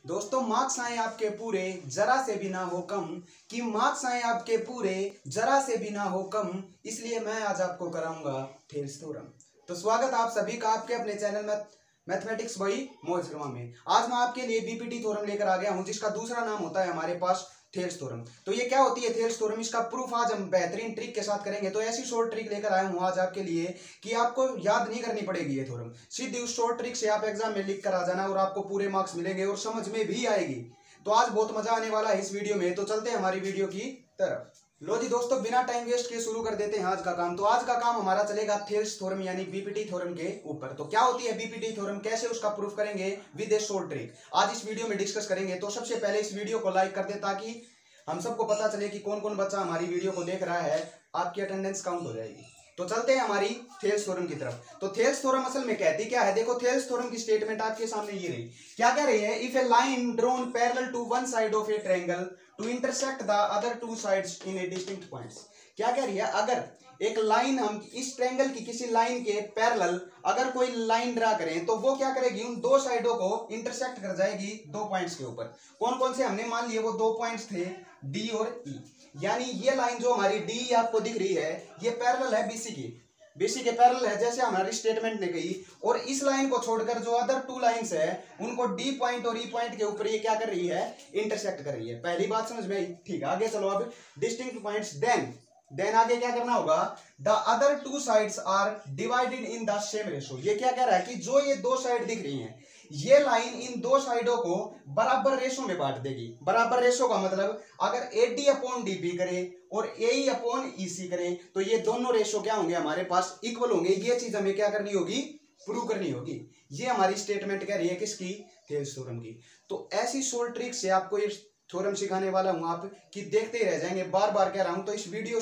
दोस्तों मार्क्स आए आपके पूरे जरा से भी ना हो कम, कि मार्क्स आए आपके पूरे जरा से भी ना हो कम, इसलिए मैं आज आपको कराऊंगा थेल्स थ्योरम। तो स्वागत आप सभी का आपके अपने चैनल में मैथमेटिक्स बाय मोहित शर्मा में। आज मैं आपके लिए बीपीटी थ्योरम लेकर आ गया हूं, जिसका दूसरा नाम होता है हमारे पास थेल्स थ्योरम। तो ये क्या होती है थेल्स थ्योरम, इसका प्रूफ आज हम बेहतरीन ट्रिक के साथ करेंगे। तो ऐसी शॉर्ट ट्रिक लेकर आया हूं आज आपके लिए कि आपको याद नहीं करनी पड़ेगी ये थ्योरम, सीधी उस शॉर्ट ट्रिक से आप एग्जाम में लिख कर आ जाना और आपको पूरे मार्क्स मिलेंगे और समझ में भी आएगी। तो आज बहुत मजा आने वाला है इस वीडियो में। तो चलते हैं हमारी वीडियो की तरफ। लो जी दोस्तों, बिना टाइम वेस्ट किए शुरू कर देते हैं आज का काम। तो आज का काम हमारा चलेगा थेल्स थ्योरम यानी बीपीटी थ्योरम के ऊपर। तो क्या होती है बीपीटी थ्योरम, कैसे उसका प्रूफ करेंगे विद ए शॉर्ट ट्रिक, आज इस वीडियो में डिस्कस करेंगे। तो सबसे पहले इस वीडियो को लाइक कर दे ताकि हम सबको पता चले कि कौन कौन बच्चा हमारी वीडियो को देख रहा है, आपकी अटेंडेंस काउंट हो जाएगी। तो चलते हैं हमारी थेल्स थ्योरम की तरफ। तो थेल्स थ्योरम असल में कहती क्या है, देखो थेल्स थ्योरम की स्टेटमेंट आपके सामने ये रही। क्या कह रही है, if a line drawn parallel to one side of a triangle to intersect the other two sides in a distinct points. क्या कह रही है, अगर एक लाइन हम इस ट्रायंगल की किसी लाइन के पैरेलल अगर कोई लाइन ड्रा करें तो वो क्या करेगी, उन दो साइडों को इंटरसेक्ट कर जाएगी दो पॉइंट्स के ऊपर। कौन कौन से हमने मान लिए, वो दो पॉइंट्स थे डी और ई। यानी ये लाइन जो हमारी डी आपको दिख रही है ये पैरेलल है बीसी के पैरेलल है, जैसे हमारी स्टेटमेंट ने कही। और इस लाइन को छोड़कर जो अदर टू लाइंस है उनको डी पॉइंट और ई पॉइंट के ऊपर ये क्या कर रही है, इंटरसेक्ट कर रही है। पहली बात समझ में आई, ठीक है। आगे चलो, अब डिस्टिंक्ट पॉइंट्स, देन आगे क्या करना होगा, the other two sides are divided in the same ratio. ये क्या कह रहा है कि जो ये दो साइड दिख रही हैं ये लाइन इन दो साइडों को बराबर रेशो में बांट देगी। बराबर रेशो का मतलब अगर AD अपॉन DB करें और AE अपॉन EC करें तो ये दोनों रेशो क्या होंगे, हमारे पास इक्वल होंगे। ये चीज हमें क्या करनी होगी, प्रूव करनी होगी। ये हमारी स्टेटमेंट कह रही है किसकी, थेल्स थ्योरम की। तो ऐसी शॉर्ट ट्रिक से आपको ये थ्योरम सिखाने वाला हूं आप कि देखते ही रह जाएंगे। बार बार कह रहा हूं, तो इस वीडियो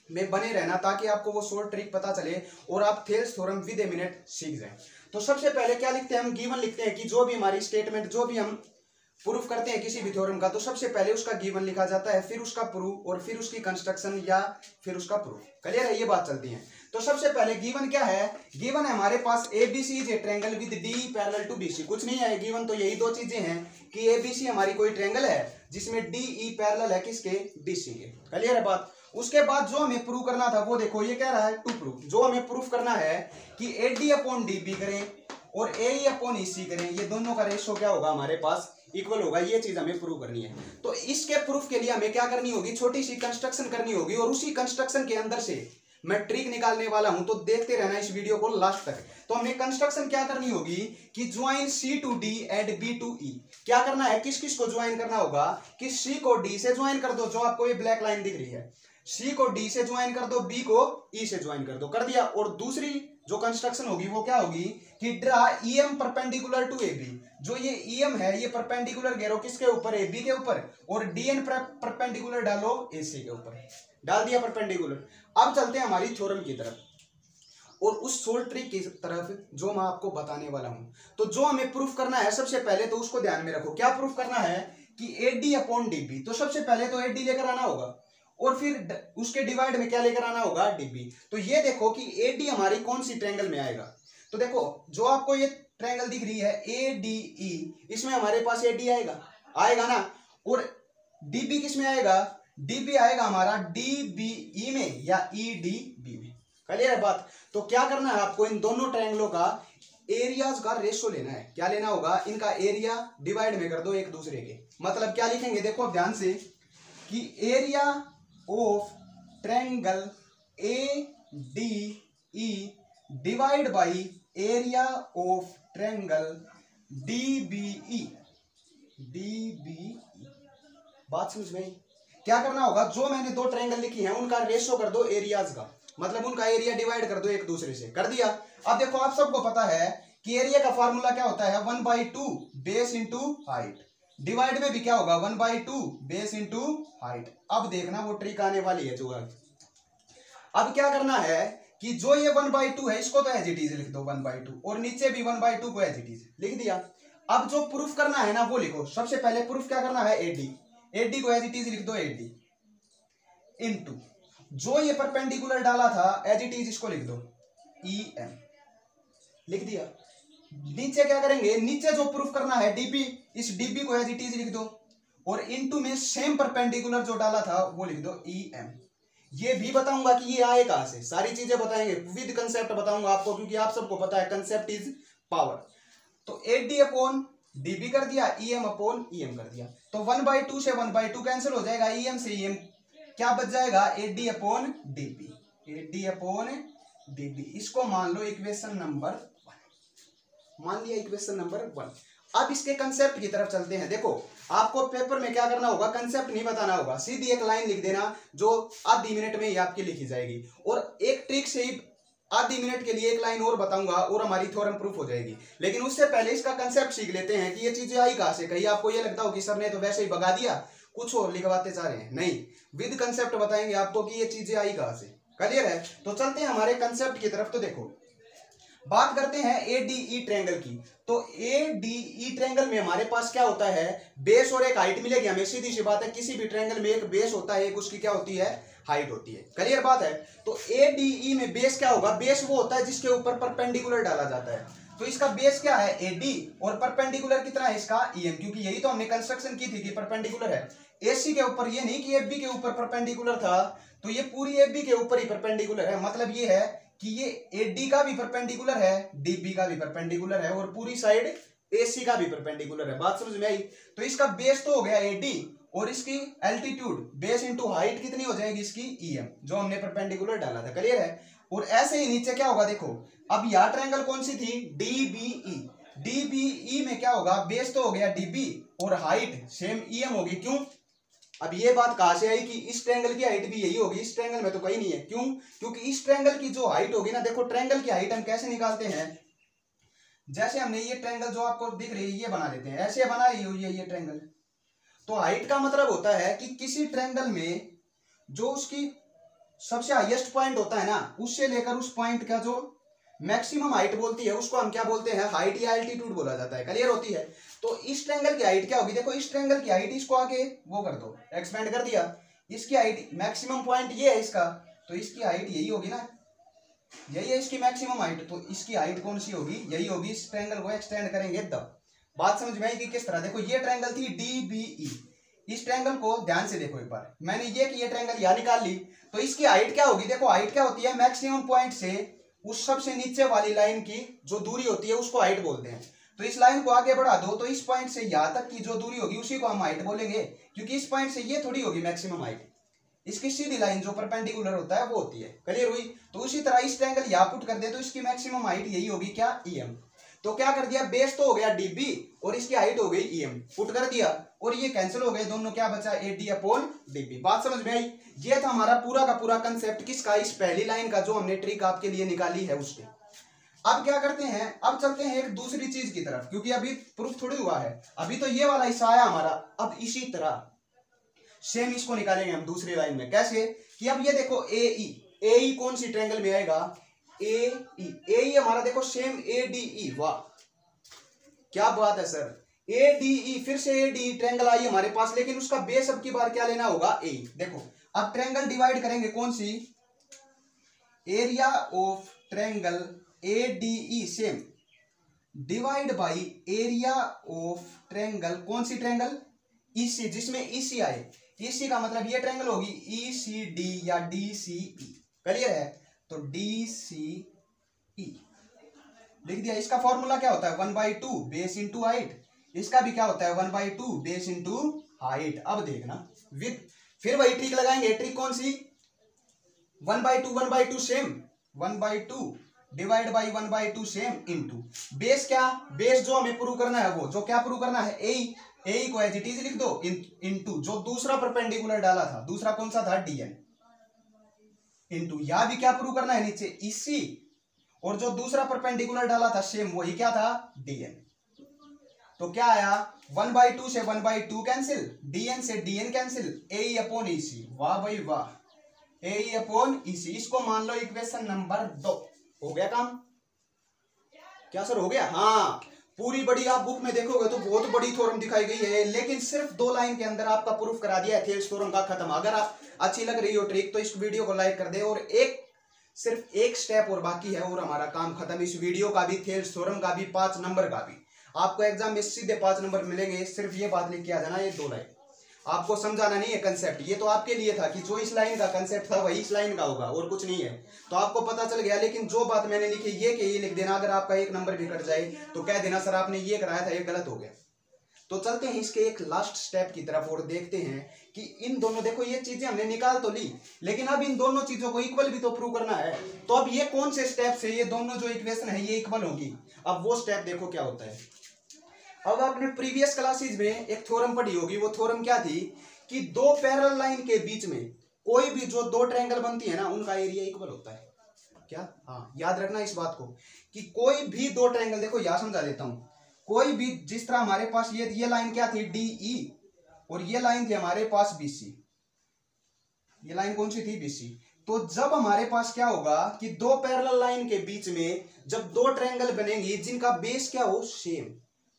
में बने रहना ताकि आपको वो शॉर्ट ट्रिक पता चले और आप Thales theorem with a minute सीख जाएं। तो सबसे पहले क्या लिखते हैं हम, गिवन लिखते हैं कि जो भी हमारी स्टेटमेंट, जो भी हम प्रूफ करते हैं किसी भी थ्योरम का, तो सबसे पहले उसका गिवन लिखा जाता है, फिर उसका प्रूफ और फिर उसकी कंस्ट्रक्शन या फिर उसका प्रूफ। क्लियर है, ये बात चलती है। तो सबसे पहले गिवन क्या है, गिवन है हमारे पास ABC is a triangle with d parallel to BC। कुछ नहीं है गिवन, तो यही दो चीजें हैं कि ABC हमारी कोई ट्रायंगल है जिसमें DE पैरेलल है किसके, BC के। क्लियर है बात। उसके बाद जो हमें प्रूव करना था वो देखो ये कह रहा है टू प्रूफ। जो हमें प्रूफ करना है कि AD अपॉन DB करें और AE अपॉन EC करें, ये दोनों का रेशो क्या होगा, हमारे पास इक्वल होगा। ये चीज हमें प्रूव करनी है। तो इसके प्रूफ के लिए हमें क्या करनी होगी, छोटी सी कंस्ट्रक्शन करनी होगी और उसी कंस्ट्रक्शन के अंदर से मैं ट्रिक निकालने वाला हूं। तो देखते रहना इस वीडियो को लास्ट तक। तो हमने कंस्ट्रक्शन क्या करनी होगी कि join C to D and B to E। क्या करना है, किस किस को ज्वाइन करना होगा कि C को D से ज्वाइन कर दो, जो आपको ये ब्लैक लाइन दिख रही है, C को D से ज्वाइन कर दो, B को E से ज्वाइन कर दो, कर दिया। और दूसरी जो कंस्ट्रक्शन होगी वो क्या होगी कि draw EM perpendicular to AB। जो ये EM है ये परपेंडिकुलर घेरो किसके ऊपर, AB के ऊपर, और DN परपेंडिकुलर डालो AC के ऊपर, डाल दिया परपेंडिकुलर। अब चलते हैं हमारी थ्योरम की तरफ और उस शॉर्ट ट्रिक की तरफ जो मैं आपको बताने वाला हूं। तो जो हमें प्रूफ करना है सबसे पहले, तो उसको ध्यान में रखो। क्या प्रूफ करना है कि AD अपॉन DB। तो सबसे पहले तो AD लेकर आना होगा और फिर उसके डिवाइड में क्या लेकर आना होगा, DB। तो ये देखो कि AD हमारी कौन सी ट्रायंगल में आएगा। तो देखो जो आपको ये ट्रायंगल दिख रही है ADE, इसमें हमारे पास AD आएगा ना। और DB किस में आएगा, DB आएगा हमारा DBE में या EDB में। क्लियर है बात। तो क्या करना है आपको, इन दोनों ट्रायंगलों का एरियाज का रेशो लेना है। क्या लेना होगा, इनका एरिया डिवाइड में कर दो एक दूसरे के। मतलब क्या लिखेंगे, देखो ध्यान से कि area of triangle ADE divide by area of triangle DBE। बात समझ में? क्या करना होगा, जो मैंने दो ट्रायंगल लिखी हैं उनका रेशो कर दो एरियाज का, मतलब उनका एरिया डिवाइड कर दो एक दूसरे से। कर दिया। अब देखो आप सबको पता है कि एरिया का फार्मूला क्या होता है, 1/2 बेस इंटू हाइट। डिवाइड में भी क्या होगा, 1/2 बेस इंटू हाइट। अब देखना वो ट्रिक आने वाली है जो है। अब क्या करना है कि जो ये 1/2 है इसको तो एज इट इज लिख दो 1/2, और नीचे भी 1/2 को एज इट इज लिख दिया। अब जो प्रूफ करना है ना वो लिखो। सबसे पहले प्रूफ क्या करना है, AD को एज इट इज लिख दो, AD इनटू जो ये परपेंडिकुलर डाला था एज इट इज इसको लिख दो, EM लिख दिया। नीचे क्या करेंगे, नीचे जो प्रूफ करना है डीबी, इस डीबी को एज इट इज लिख दो और इनटू में सेम परपेंडिकुलर जो डाला था वो लिख दो EM। ये भी बताऊंगा कि ये आए कहां से, सारी चीजें बताएंगे, विद कंसेप्ट बताऊंगा आपको, क्योंकि आप सबको पता है कंसेप्ट इज पावर। तो AD अपॉन DB कर दिया, EM अपॉन EM कर दिया, तो 1/2 से 1/2 कैंसिल हो जाएगा, EM से EM क्या बच जाएगा, AD upon DB, AD upon DB। इसको मान लो इक्वेशन नंबर 1, मान लिया इक्वेशन नंबर 1। अब इसके कंसेप्ट की तरफ चलते हैं। देखो आपको पेपर में क्या करना होगा, कंसेप्ट नहीं बताना होगा, सीधी एक लाइन लिख देना जो आधी मिनट में ही आपकी लिखी जाएगी, और एक ट्रिक से ही आधी मिनट के लिए एक लाइन और बताऊंगा और हमारी थ्योरम प्रूफ हो जाएगी। लेकिन उससे पहले इसका कंसेप्ट सीख लेते हैं कि ये चीजें आई कहां से। कहीं आपको ये लगता हो कि सर ने तो वैसे ही भगा दिया, कुछ और लिखवाते जा रहे हैं, नहीं, विद कंसेप्ट बताएंगे आपको कि ये चीजें आई कहां से। क्लियर है? तो चलते हैं हमारे कंसेप्ट की तरफ। तो देखो बात करते हैं ADE ट्रायंगल की। तो ADE ट्रायंगल में हमारे पास क्या होता है, बेस और एक हाइट मिलेगी हमें, सीधी सी बात है, किसी भी ट्रायंगल में एक बेस होता है, एक उसकी क्या होती है, हाइट होती है। क्लियर बात है? तो ADE में बेस क्या होगा, बेस वो होता है जिसके ऊपर परपेंडिकुलर डाला जाता है। तो इसका बेस क्या है AD, और परपेंडिकुलर कितना है इसका EM, क्योंकि यही तो हमने कंस्ट्रक्शन की थी कि परपेंडिकुलर है। AC के ऊपर, ये नहीं कि AB के ऊपर परपेंडिकुलर था, तो ये पूरी AB के ऊपर ही परपेंडिकुलर है। मतलब ये है कि ये AD का भी परपेंडिकुलर है, DB का भी परपेंडिकुलर है, और पूरी साइड AC का भी परपेंडिकुलर है। बात समझ में आई? तो इसका बेस तो हो गया AD, और इसकी एल्टीट्यूड बेस इंटू हाइट कितनी हो जाएगी इसकी EM, जो हमने परपेंडिकुलर डाला था। क्लियर है? और ऐसे ही नीचे क्या होगा, देखो अब यह ट्रायंगल कौन सी थी, DBE। DBE में क्या होगा, बेस तो हो गया DB और हाइट सेम EM होगी। क्यों? अब ये बात कहां से आई कि इस ट्रायंगल की हाइट भी यही होगी, इस ट्रायंगल में तो कहीं नहीं है। क्यों? क्योंकि इस ट्रायंगल की जो हाइट होगी ना, देखो ट्रायंगल की हाइट हम कैसे निकालते हैं, जैसे हमने ये ट्रायंगल जो आपको दिख रही है ये बना लेते हैं, ऐसे बना रही हुई है ये ट्रायंगल। तो हाइट का मतलब होता है कि किसी ट्रायंगल में जो उसकी सबसे हाईएस्ट पॉइंट होता है ना, उससे लेकर उस पॉइंट का जो मैक्सिमम हाइट बोलती है उसको हम क्या बोलते हैं, हाइट या एल्टीट्यूड बोला जाता है। क्लियर होती है? तो इस ट्रायंगल की हाइट क्या होगी, देखो इस ट्रायंगल की हाइट, इसको आगे वो कर दो, एक्सपेंड कर दिया, इसकी हाइट मैक्सिमम पॉइंट ये है इसका, तो इसकी हाइट यही होगी ना, यही है इसकी मैक्सिमम हाइट। तो इसकी हाइट कौन सी होगी, यही होगी। इस ट्रायंगल को एक्सटेंड करेंगे तब बात समझ में आएगी किस तरह। देखो ये ट्रायंगल थी DBE, इस ट्रायंगल को ध्यान से देखो एक बार, मैंने ये ट्रायंगल यहां निकाल ली, तो इसकी हाइट क्या होगी, देखो हाइट क्या होती है, मैक्सिमम पॉइंट से उस सबसे नीचे वाली लाइन की जो दूरी होती है उसको हाइट बोलते हैं। तो इस लाइन को आगे बढ़ा दो, तो इस पॉइंट से यहां तक की जो दूरी होगी उसी को हम हाइट बोलेंगे, क्योंकि इस पॉइंट से ये थोड़ी होगी मैक्सिमम हाइट, इसकी सीधी लाइन जो परपेंडिकुलर होता है वो होती है। क्लियर हुई? तो उसी तरह इस ट्रायंगल यहां पुट कर दे तो इसकी मैक्सिमम हाइट यही होगी क्या, EM। तो क्या कर दिया, बेस तो हो गया DB और इसकी हाइट हो गई EM, पुट कर दिया, और ये कैंसिल हो गए दोनों, क्या बचा, AD अपॉन DB। बात समझ में आई? ये था हमारा पूरा का पूरा कंसेप्ट किसका, इस पहली लाइन का जो हमने ट्रिक आपके लिए निकाली है उसके। अब क्या करते हैं, अब चलते हैं एक दूसरी चीज की तरफ, क्योंकि अभी प्रूफ थोड़ी हुआ है, अभी तो ये वाला हिस्सा आया हमारा। अब इसी तरह सेम इसको निकालेंगे हम दूसरी लाइन में। कैसे कि अब ये देखो AE कौन सी ट्रायंगल में आएगा, AE हमारा देखो सेम ADE, वाह क्या बात है सर, ADE, फिर से ADE ट्रायंगल आई हमारे पास, लेकिन उसका बेस अब की बार क्या लेना होगा, A। देखो अब ट्रायंगल डिवाइड करेंगे कौन सी, area of triangle ADE same divide by area of triangle, कौन सी ट्रायंगल, EC, जिसमें EC आए। EC का मतलब ये ट्रायंगल होगी ECD या DCE। क्लियर है? तो DCE लिख दिया। इसका फॉर्मूला क्या होता है, 1/2 बेस इंटू हाइट, इसका भी क्या होता है 1/2 बेस इंटू हाइट। अब देखना विद, फिर वही ट्रिक लगाएंगे, ट्रिक कौन सी, 1/2 same, 1/2 divide by 1/2 same into base, क्या बेस जो हमें प्रूव करना है, वो जो क्या प्रूव करना है, AE को एज इट इज लिख दो, इंटू जो दूसरा परपेंडिकुलर डाला था, दूसरा कौन सा था, DN, इंटू यहां भी क्या प्रूव करना है नीचे EC, और जो दूसरा परपेंडिकुलर डाला था सेम वही क्या था, DN। तो क्या आया, 1/2 से 1/2 कैंसिल, DN से DN cancel, AE upon EC, वाह भाई वाह, AE अपॉन EC। इसको मान लो इक्वेशन नंबर 2। हो गया काम, क्या सर हो गया, हाँ। पूरी बड़ी आप बुक में देखोगे तो बहुत बड़ी थ्योरम दिखाई गई है, लेकिन सिर्फ 2 लाइन के अंदर आपका प्रूफ करा दिया है थेल्स थ्योरम का, खत्म। अगर आप अच्छी लग रही हो ट्रिक तो इस वीडियो को लाइक कर दे और एक सिर्फ एक स्टेप और बाकी है और हमारा काम खत्म। इस वीडियो का भी, थेल्स थ्योरम का भी, 5 नंबर का भी। आपको एग्जाम में सीधे 5 नंबर मिलेंगे। सिर्फ ये बात लिख के आ जाना, ये 2 लाइन आपको समझाना नहीं है कंसेप्ट। ये तो आपके लिए था कि जो इस लाइन का कंसेप्ट था वही इस लाइन का होगा और कुछ नहीं है, तो आपको पता चल गया। लेकिन जो बात मैंने लिखी ये कि ये लिख देना, अगर आपका 1 नंबर भी कट जाए तो कह देना सर आपने ये कराया था, ये गलत हो गया। तो चलते हैं इसके एक लास्ट स्टेप की तरफ और देखते हैं कि इन दोनों, देखो ये चीजें हमने निकाल तो ली, लेकिन अब इन दोनों चीजों को इक्वल भी तो प्रूव करना है। तो अब ये कौन से स्टेप से ये दोनों जो इक्वेशन है ये इक्वल होगी, अब वो स्टेप देखो क्या होता है। अब आपने प्रीवियस क्लासेज में एक थ्योरम पढ़ी होगी, वो थ्योरम क्या थी कि 2 पैरेलल लाइन के बीच में कोई भी जो 2 ट्रायंगल बनती है ना, उनका एरिया इक्वल होता है। क्या? हाँ, याद रखना इस बात को कि कोई भी 2 ट्रायंगल, देखो यहां समझा देता हूं, कोई भी, जिस तरह हमारे पास ये लाइन क्या थी, DE, और ये लाइन थी हमारे पास BC। ये लाइन कौन सी थी? BC। तो जब हमारे पास क्या होगा कि 2 पैरेलल लाइन के बीच में जब 2 ट्रायंगल बनेंगी जिनका बेस क्या हो, सेम,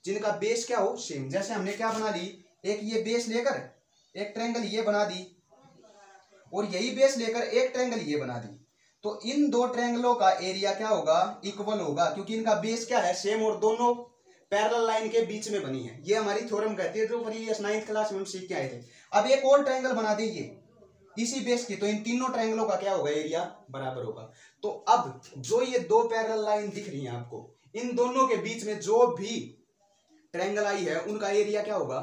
जिनका बेस क्या हो, सेम। जैसे हमने क्या बना ली, एक ये बेस लेकर एक ट्रायंगल ये बना दी और यही बेस लेकर एक ट्रायंगल ये बना दी, तो इन 2 ट्रायंगलों का एरिया क्या होगा, इक्वल होगा, क्योंकि इनका बेस क्या है, सेम, और दोनों पैरेलल लाइन के बीच में बनी है। ये हमारी थ्योरम कहती है, जो प्रीवियस 9th क्लास में हम सीख के आए थे। अब एक और ट्रायंगल बना दीजिए इसी बेस की, तो इन तीनों ट्रायंगलों का क्या होगा, एरिया बराबर होगा। तो अब जो ये 2 पैरेलल लाइन दिख रही है आपको, इन दोनों के बीच में जो भी ट्रायंगल आई है उनका एरिया क्या होगा,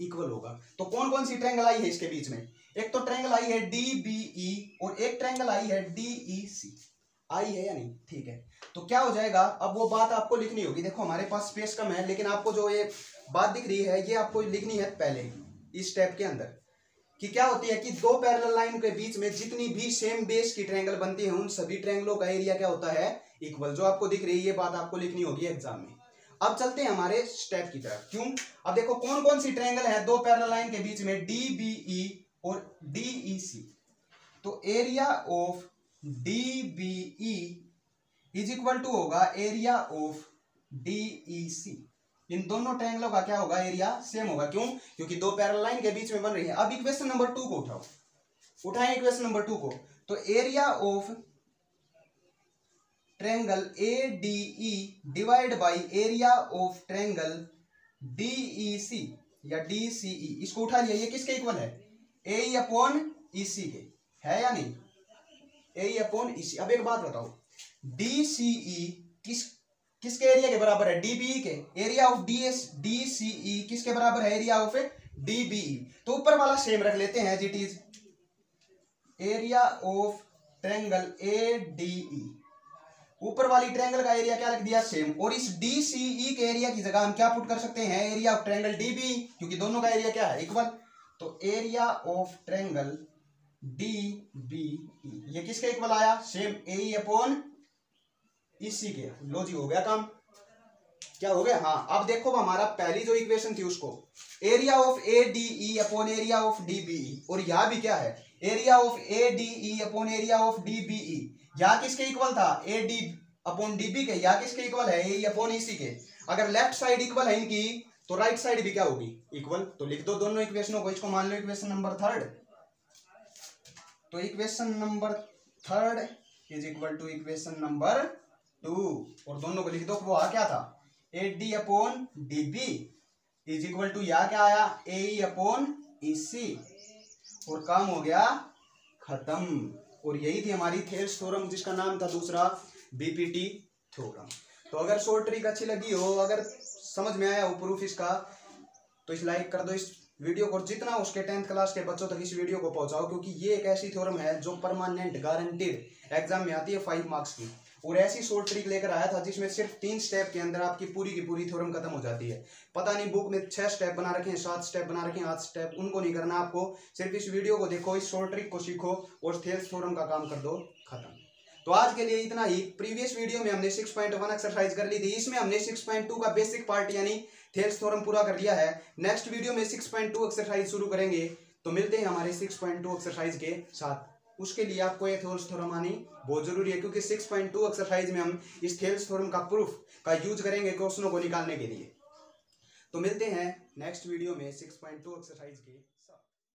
इक्वल होगा। तो कौन कौन सी ट्रायंगल आई है इसके बीच में, एक तो ट्रायंगल आई है DBE और एक ट्रायंगल आई है DEC। आई है या नहीं? ठीक है। तो क्या हो जाएगा, अब वो बात आपको लिखनी होगी। देखो हमारे पास स्पेस कम है, लेकिन आपको जो ये बात दिख रही है ये आपको लिखनी है पहले इस स्टेप के अंदर, कि क्या होती है कि 2 पैरेलल लाइन के बीच में जितनी भी सेम बेस की ट्रायंगल बनती है उन सभी ट्रायंगलों का एरिया क्या होता है, इक्वल। जो आपको दिख रही है ये बात आपको लिखनी होगी एग्जाम में। अब चलते हैं हमारे स्टेप की तरफ। क्यों? अब देखो कौन कौन सी ट्रायंगल है 2 पैरेलल लाइन के बीच में, DBE और DEC। तो area of DBE is equal to होगा एरिया ऑफ DEC। इन दोनों ट्रायंगलों का क्या होगा, एरिया सेम होगा। क्यों? क्योंकि 2 पैरेलल लाइन के बीच में बन रही है। अब इक्वेशन नंबर 2 को उठाएं इक्वेशन नंबर 2 को। तो area of triangle ADE divide by area of triangle DEC या DCE, इसको उठा लिया, ये किसके इक्वल है, AE अपॉन EC के, है या नहीं, AE अपॉन EC। अब एक बात बताओ, DCE किसके एरिया के बराबर है, DBE के। एरिया ऑफ DCE किसके बराबर है, एरिया ऑफ DBE। तो ऊपर वाला सेम रख लेते हैं, it is area of triangle ADE। ऊपर वाली ट्रायंगल का एरिया क्या लिख दिया, सेम, और इस DCE के एरिया की जगह हम क्या पुट कर सकते हैं, एरिया ऑफ ट्रायंगल DBE, क्योंकि दोनों का एरिया क्या है, इक्वल। तो एरिया ऑफ ट्रायंगल DBE ये किसके इक्वल आया, सेम, AE अपॉन EC के। लो जी, हो गया काम। क्या हो गया? हाँ। अब देखो हमारा पहली जो इक्वेशन थी उसको, area of ADE upon area of DBE, और यहां भी क्या है, area of ADE upon area of DBE। यहां किसके इक्वल था, AD अपॉन DB के। यहां किसके इक्वल है, AE अपॉन EC के। अगर लेफ्ट साइड इक्वल है इनकी तो राइट साइड भी क्या होगी, इक्वल। तो लिख दो दोनों इक्वेशनों को। इसको मान लो इक्वेशन नंबर 3। तो equation number 3 is equal to equation number 2, और दोनों को लिख दो। वो क्या था, AD upon DB is equal to, यहां क्या आया, AE अपॉन EC, और काम हो गया खत्म। और यही थी हमारी थेल्स थ्योरम, जिसका नाम था दूसरा BPT थ्योरम। तो अगर शॉर्ट ट्रिक अच्छी लगी हो, अगर समझ में आया हो प्रूफ इसका, तो इस लाइक कर दो इस वीडियो को, जितना उसके 10th क्लास के बच्चों तक इस वीडियो को पहुंचाओ, क्योंकि ये एक ऐसी थ्योरम है जो परमानेंट गारंटीड एग्जाम में आती है 5 मार्क्स की। और ऐसी शॉर्ट ट्रिक लेकर आया था जिसमें सिर्फ 3 स्टेप के अंदर आपकी पूरी की पूरी थ्योरम खत्म हो जाती है। पता नहीं बुक में 6 स्टेप बना रखे हैं, 7 स्टेप बना रखे हैं, 8 स्टेप, उनको नहीं करना आपको। सिर्फ इस वीडियो को देखो, इस शॉर्ट ट्रिक को सीखो और थेल्स थ्योरम का काम कर दो खत्म। तो आज के लिए इतना ही। प्रीवियस वीडियो में हमने 6.1 एक्सरसाइज कर ली थी, इसमें हमने 6.2 का बेसिक पार्ट यानी थेल्स थ्योरम पूरा कर लिया है। नेक्स्ट वीडियो में 6.2 एक्सरसाइज शुरू करेंगे। तो मिलते हैं हमारे 6.2 एक्सरसाइज के साथ। उसके लिए आपको ये थेल्स थ्योरम आनी बहुत जरूरी है, क्योंकि 6.2 एक्सरसाइज में हम इस थेल्स थ्योरम का प्रूफ का यूज करेंगे क्वेश्चनों को निकालने के लिए। तो मिलते हैं नेक्स्ट वीडियो में 6.2 एक्सरसाइज के।